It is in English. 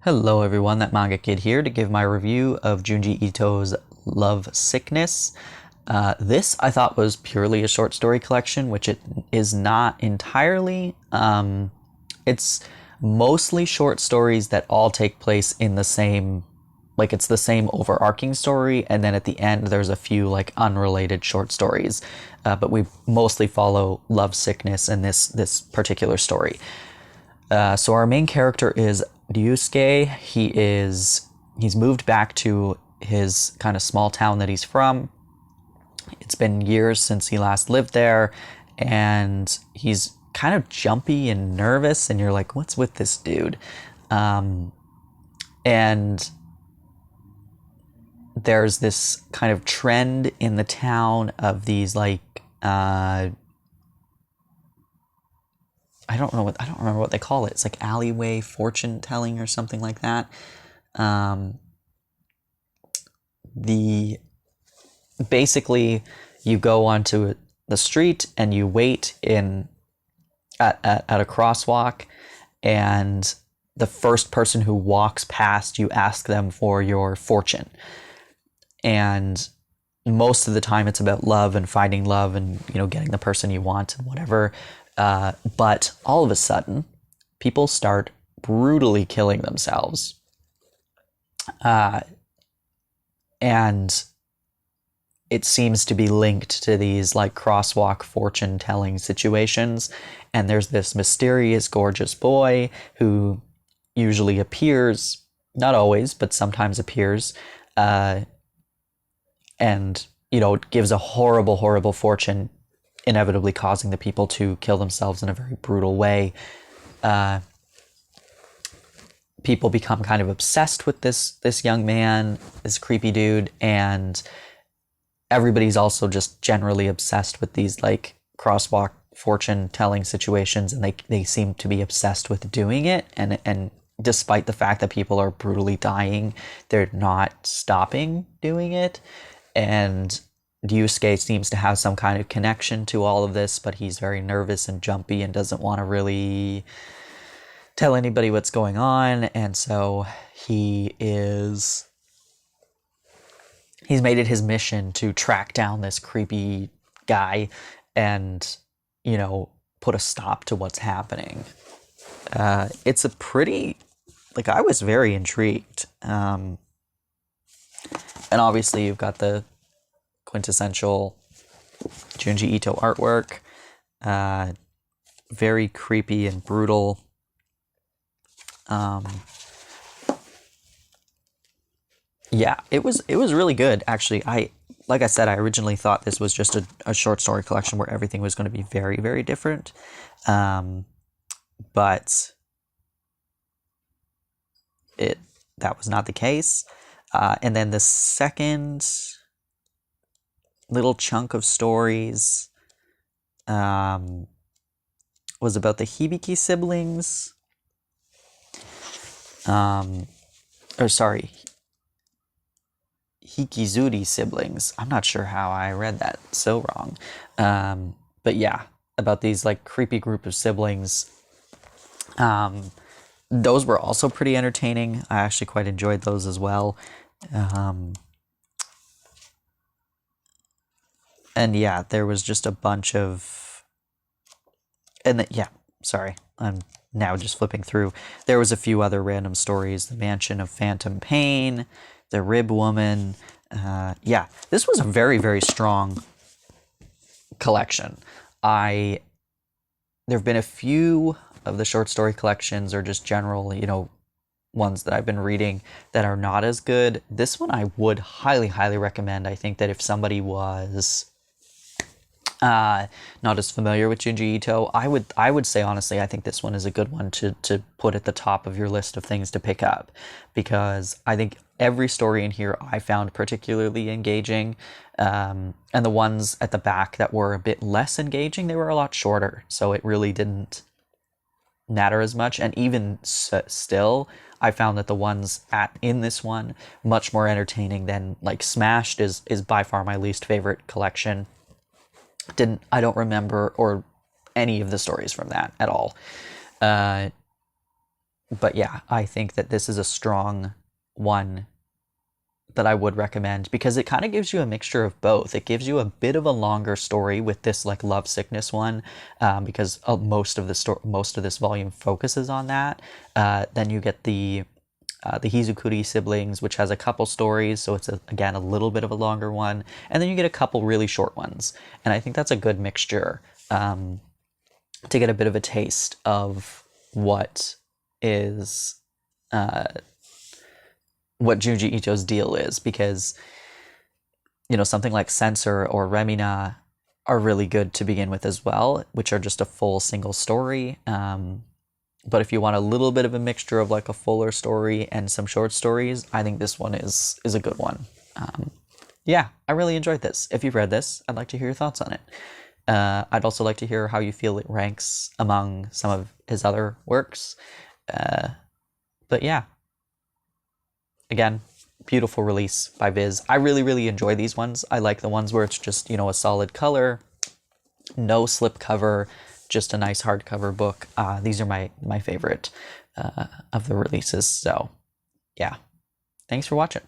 Hello everyone, that Manga Kid here to give my review of Junji Ito's Lovesickness. This I thought was purely a short story collection, which it is not entirely. It's mostly short stories that all take place in the same, like it's the same overarching story, and then at the end there's a few like unrelated short stories. But we mostly follow Lovesickness in this particular story. So our main character is Ryusuke. He's moved back to his kind of small town that he's from. It's been years since he last lived there, and he's kind of jumpy and nervous, and you're like, what's with this dude? And there's this kind of trend in the town of these like I don't remember what they call it. It's like alleyway fortune telling or something like that. The basically you go onto the street and you wait in at a crosswalk, and the first person who walks past, you ask them for your fortune. And most of the time it's about love and finding love and, you know, getting the person you want and whatever. But all of a sudden, people start brutally killing themselves. And it seems to be linked to these like crosswalk fortune telling situations. And there's this mysterious, gorgeous boy who usually appears, not always, but sometimes appears, and, you know, gives a horrible, horrible fortune, inevitably causing the people to kill themselves in a very brutal way. People become kind of obsessed with this young man, this creepy dude, and everybody's also just generally obsessed with these like crosswalk fortune telling situations, and they seem to be obsessed with doing it, and despite the fact that people are brutally dying, they're not stopping doing it. And Ryusuke seems to have some kind of connection to all of this, but he's very nervous and jumpy and doesn't want to really tell anybody what's going on. And so he's made it his mission to track down this creepy guy and, you know, put a stop to what's happening. It's a pretty, like, I was very intrigued. And obviously you've got the quintessential Junji Ito artwork, very creepy and brutal. Yeah, it was really good, actually. Like I said, I originally thought this was just a short story collection where everything was going to be very, very different. But that was not the case. And then the second little chunk of stories was about the Hibiki siblings. Hikizuri siblings. I'm not sure how I read that so wrong. But yeah, about these like creepy group of siblings. Those were also pretty entertaining. I actually quite enjoyed those as well. And yeah, there was just a bunch of, sorry, I'm now just flipping through. There was a few other random stories: the Mansion of Phantom Pain, the Rib Woman. Yeah, this was a very, very strong collection. There have been a few of the short story collections, or just general, you know, ones that I've been reading that are not as good. This one I would highly, highly recommend. I think that if somebody was not as familiar with Junji Ito, I would say honestly, I think this one is a good one to put at the top of your list of things to pick up, because I think every story in here I found particularly engaging, and the ones at the back that were a bit less engaging, they were a lot shorter, so it really didn't matter as much. And even still, I found that the ones in this one much more entertaining than, like, Smashed is by far my least favorite collection. I don't remember or any of the stories from that at all. But yeah, I think that this is a strong one that I would recommend because it kind of gives you a mixture of both. It gives you a bit of a longer story with this like Lovesickness one, because most of this volume focuses on that. Then you get the Hizukuri siblings, which has a couple stories, so it's again a little bit of a longer one, and then you get a couple really short ones, and I think that's a good mixture, to get a bit of a taste of what is what Junji Ito's deal is, because something like Censor or Remina are really good to begin with as well, which are just a full single story. But if you want a little bit of a mixture of like a fuller story and some short stories, I think this one is a good one. Yeah, I really enjoyed this. If you've read this, I'd like to hear your thoughts on it. I'd also like to hear how you feel it ranks among some of his other works. But yeah, again, beautiful release by Viz. I really, really enjoy these ones. I like the ones where it's just, a solid color, no slip cover, just a nice hardcover book. These are my favorite of the releases. So yeah, thanks for watching.